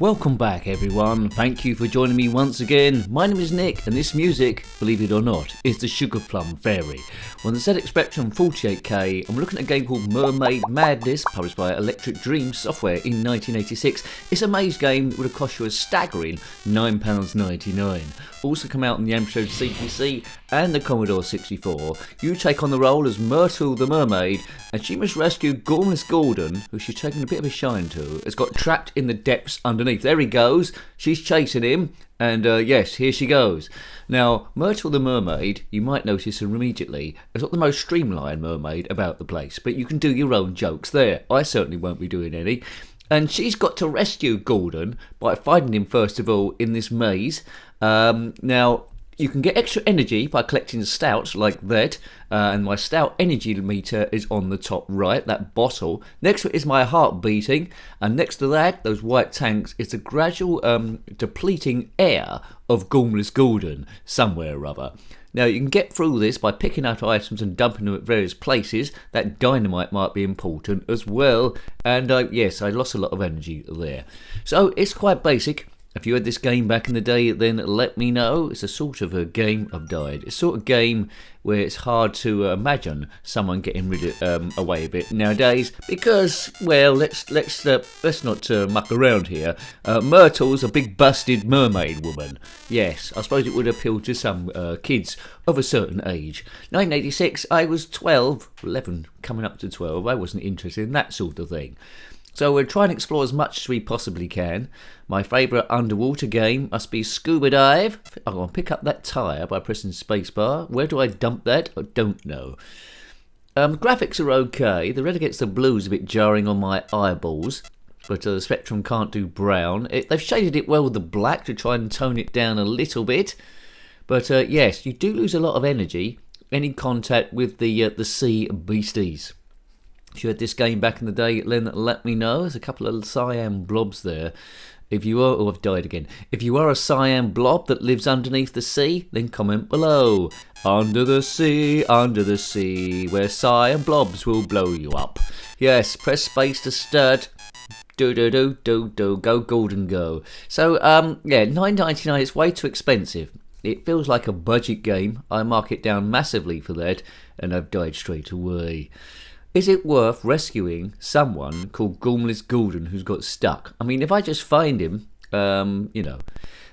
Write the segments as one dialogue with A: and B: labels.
A: Welcome back everyone, thank you for joining me once again. My name is Nick and this music, believe it or not, is the Sugar Plum Fairy. On the ZX Spectrum 48K, I'm looking at a game called Mermaid Madness, published by Electric Dreams Software in 1986. It's a maze game that would have cost you a staggering £9.99. Also come out on the Amstrad CPC and the Commodore 64. You take on the role as Myrtle the mermaid, and she must rescue Gormless Scuba, who she's taken a bit of a shine to, has got trapped in the depths underneath. There he goes, she's chasing him, and yes, here she goes. Now, Myrtle the mermaid, you might notice her immediately, is not the most streamlined mermaid about the place, but you can do your own jokes there. I certainly won't be doing any. And she's got to rescue Gordon by finding him first of all in this maze. Now, you can get extra energy by collecting stouts like that, and my stout energy meter is on the top right, that bottle. Next to it is my heart beating, and next to that, those white tanks, is the gradual depleting air of Gormless Scuba somewhere or other. Now, you can get through this by picking up items and dumping them at various places. That dynamite might be important as well. And yes, I lost a lot of energy there. So, it's quite basic. If you had this game back in the day, then let me know. It's a sort of a game I've died. It's a sort of game where it's hard to imagine someone getting away with it nowadays because, well, let's not muck around here. Myrtle's a big busted mermaid woman. Yes, I suppose it would appeal to some kids of a certain age. 1986, I was 12, 11, coming up to 12. I wasn't interested in that sort of thing. So we'll try and explore as much as we possibly can. My favourite underwater game must be Scuba Dive. I'm going to pick up that tyre by pressing spacebar. Where do I dump that? I don't know. Graphics are okay. The red against the blue is a bit jarring on my eyeballs. But the Spectrum can't do brown. They've shaded it well with the black to try and tone it down a little bit. But yes, you do lose a lot of energy. Any contact with the sea beasties. If you had this game back in the day, then let me know. There's a couple of cyan blobs there. If you are, oh, I've died again. If you are a cyan blob that lives underneath the sea, then comment below. Under the sea, where cyan blobs will blow you up. Yes, press space to start. Do, go Golden go. So, yeah, $9.99, it's way too expensive. It feels like a budget game. I mark it down massively for that, and I've died straight away. Is it worth rescuing someone called Gormless Scuba who's got stuck? I mean, if I just find him, you know.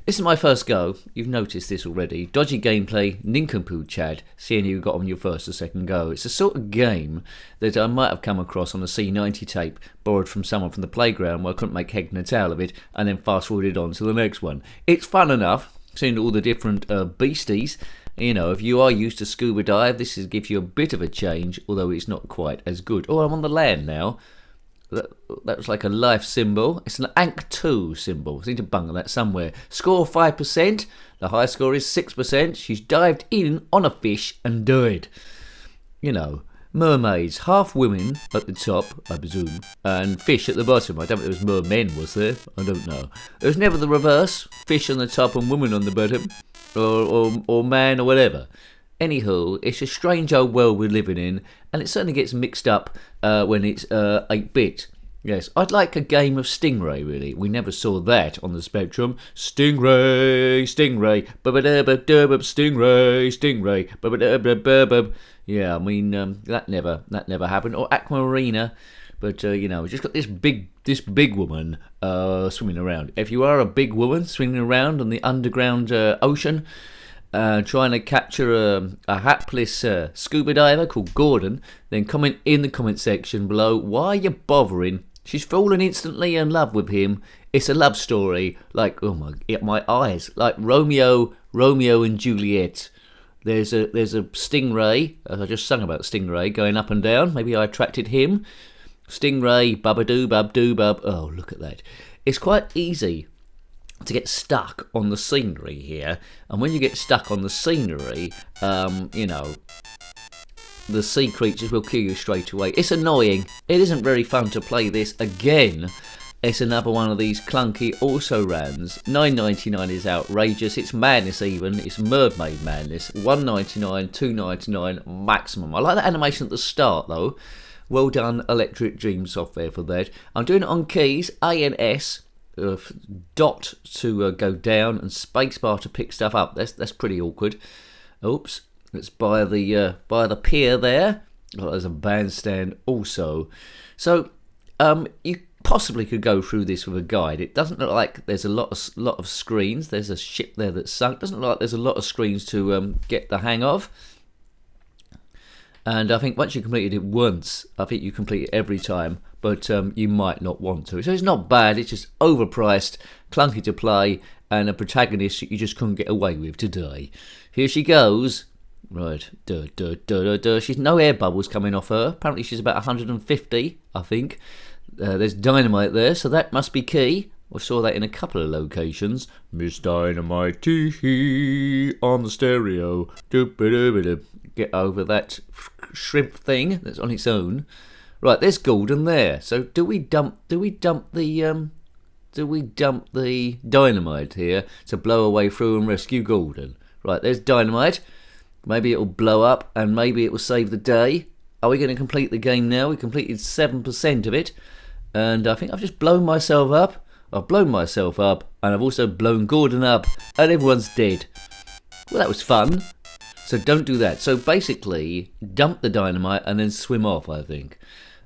A: This is my first go. You've noticed this already. Dodgy gameplay, nincompoop Chad, seeing you got on your first or second go. It's a sort of game that I might have come across on a C90 tape, borrowed from someone from the playground where I couldn't make head nor tail of it, and then fast forwarded on to the next one. It's fun enough, seeing all the different beasties. You know, if you are used to Scuba Dive, this gives you a bit of a change, although it's not quite as good. Oh, I'm on the land now. That was like a life symbol. It's an Ank 2 symbol. I need to bungle that somewhere. Score 5%. The high score is 6%. She's dived in on a fish and died. You know, mermaids, half women at the top, I presume, and fish at the bottom. I don't think there was mermen, was there? I don't know. It was never the reverse. Fish on the top and women on the bottom. Or man or whatever. Anywho, it's a strange old world we're living in, and it certainly gets mixed up when it's 8-bit. Yes, I'd like a game of Stingray, really. We never saw that on the Spectrum. Stingray, Stingray, yeah, I mean, that never happened. Or Aquamarina. But, you know, just got this big woman swimming around. If you are a big woman swimming around on the underground ocean, trying to capture a hapless scuba diver called Gordon, then comment in the comment section below, why are you bothering? She's fallen instantly in love with him. It's a love story, like, oh my eyes, like Romeo and Juliet. There's a stingray, as I just sung about stingray, going up and down. Maybe I attracted him. Stingray, bub-a-doo, bub-doo-bub. Oh, look at that. It's quite easy to get stuck on the scenery here. And when you get stuck on the scenery, you know, the sea creatures will kill you straight away. It's annoying. It isn't very fun to play this again. It's another one of these clunky also-rans. $9.99 is outrageous. It's madness even. It's Mermaid Madness. $1.99, $2.99 maximum. I like that animation at the start though. Well done, Electric Dreams Software, for that. I'm doing it on keys, A and S. dot to go down and spacebar to pick stuff up. That's pretty awkward. Oops, it's by the pier there. Oh, there's a bandstand also. So you possibly could go through this with a guide. It doesn't look like there's a lot of screens. There's a ship there that's sunk. Doesn't look like there's a lot of screens to get the hang of. And I think once you completed it once, I think you complete it every time, but you might not want to. So it's not bad, it's just overpriced, clunky to play, and a protagonist that you just couldn't get away with today. Here she goes. Right, she's no air bubbles coming off her. Apparently she's about 150, I think. There's dynamite there, so that must be key. I saw that in a couple of locations. Miss Dynamite tee on the stereo. Get over that shrimp thing that's on its own. Right, there's Gordon there. So do we dump the dynamite here to blow away through and rescue Gordon? Right, there's dynamite. Maybe it'll blow up and maybe it will save the day. Are we going to complete the game now? We completed 7% of it, and I think I've just blown myself up. I've blown myself up, and I've also blown Gordon up, and everyone's dead. Well, that was fun. So don't do that. So basically, dump the dynamite and then swim off, I think.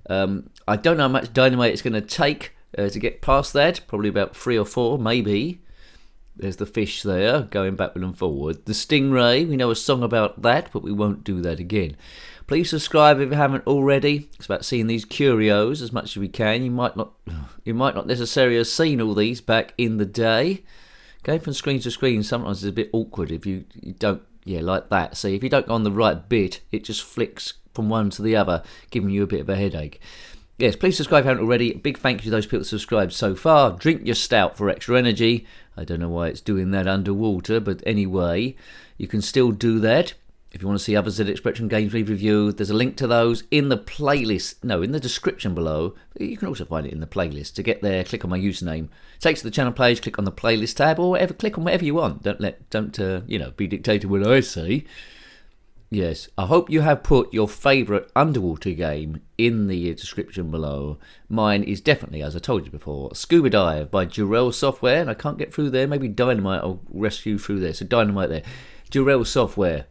A: I don't know how much dynamite it's going to take to get past that. Probably about 3 or 4, maybe. There's the fish there, going backward and forward. The stingray, we know a song about that, but we won't do that again. Please subscribe if you haven't already. It's about seeing these curios as much as we can. You might not necessarily have seen all these back in the day. Going from screen to screen sometimes is a bit awkward if you don't, like that. See, if you don't go on the right bit, it just flicks from one to the other, giving you a bit of a headache. Yes, please subscribe if you haven't already. A big thank you to those people that subscribed so far. Drink your stout for extra energy. I don't know why it's doing that underwater, but anyway, you can still do that. If you want to see other zxspectrum games we've reviewed, there's a link to those in the playlist. No, in the description below. You can also find it in the playlist. To get there, click on my username. It takes you to the channel page. Click on the playlist tab, or whatever. Click on whatever you want. Don't be dictated what I say. Yes, I hope you have put your favourite underwater game in the description below. Mine is definitely, as I told you before, Scuba Dive by Hooray Software, and I can't get through there. Maybe Dynamite will rescue through there. So Dynamite there. Hooray Software.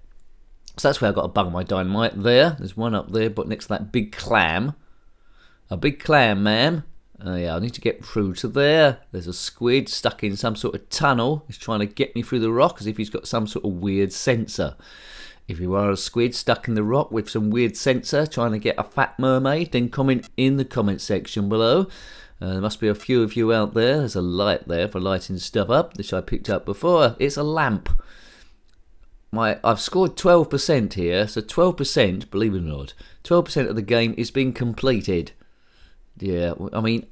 A: So that's where I've got to bung my dynamite there. There's one up there, but next to that big clam. A big clam, ma'am. Yeah, I need to get through to there. There's a squid stuck in some sort of tunnel. He's trying to get me through the rock as if he's got some sort of weird sensor. If you are a squid stuck in the rock with some weird sensor trying to get a fat mermaid, then comment in the comment section below. There must be a few of you out there. There's a light there for lighting stuff up, which I picked up before. It's a lamp. I've scored 12% here, so 12%, believe it or not, 12% of the game is being completed. Yeah, I mean,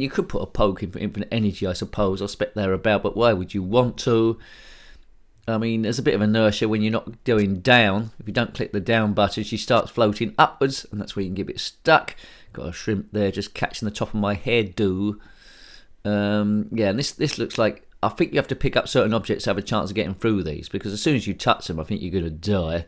A: you could put a poke in for infinite energy, I suppose. I expect they're about, but why would you want to? I mean, there's a bit of inertia when you're not going down. If you don't click the down button, she starts floating upwards, and that's where you can get a bit stuck. Got a shrimp there just catching the top of my hairdo. Yeah, and this looks like, I think you have to pick up certain objects to have a chance of getting through these, because as soon as you touch them, I think you're going to die.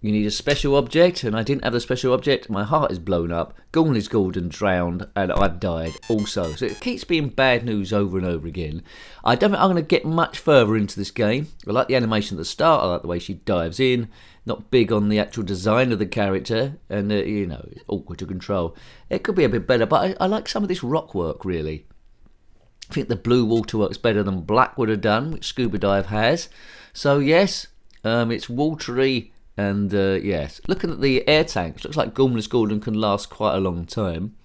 A: You need a special object, and I didn't have a special object. My heart is blown up. Gormless Gordon drowned, and I've died also. So it keeps being bad news over and over again. I don't think I'm going to get much further into this game. I like the animation at the start. I like the way she dives in. Not big on the actual design of the character, and it's awkward to control. It could be a bit better, but I like some of this rock work, really. I think the blue water works better than black would have done, which Scuba Dive has. So yes, it's watery. And yes, looking at the air tanks, looks like Gormless Gordon can last quite a long time.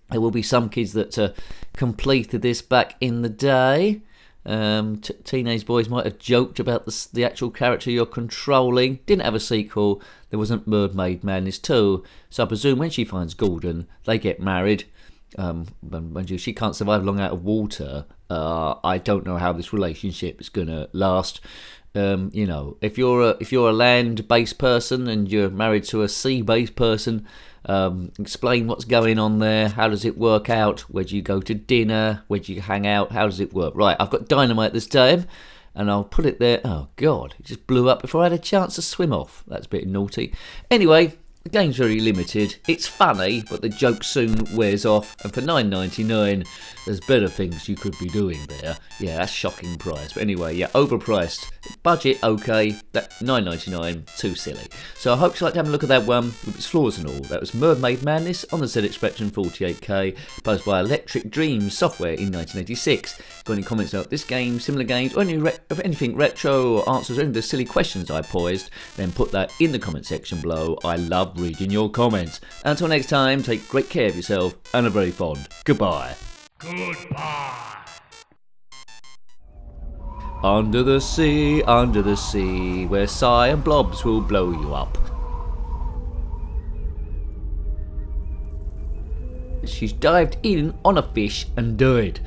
A: There will be some kids that completed this back in the day. Teenage boys might have joked about the actual character you're controlling. Didn't have a sequel. There wasn't Mermaid Madness 2. So I presume when she finds Gordon, they get married. She can't survive long out of water. I don't know how this relationship is going to last. If you're a land-based person and you're married to a sea-based person, explain what's going on there. How does it work out? Where do you go to dinner? Where do you hang out? How does it work? Right, I've got dynamite this time, and I'll put it there. Oh God, it just blew up before I had a chance to swim off. That's a bit naughty. Anyway, The game's very limited, it's funny, but the joke soon wears off, and for $9.99, there's better things you could be doing there. Yeah, that's shocking price, but anyway, yeah, overpriced. Budget, okay, that $9.99, too silly. So I hope you like to have a look at that one, with its flaws and all. That was MERMAID Madness on the ZX Spectrum 48K, posed by Electric Dreams Software in 1986. Got any comments about this game, similar games, or anything retro, or answers to any of the silly questions I posed, then put that in the comment section below. I love reading your comments. Until next time, take great care of yourself and are very fond. Goodbye.
B: Goodbye.
A: Under the sea, where sigh and blobs will blow you up. She's dived in on a fish and died.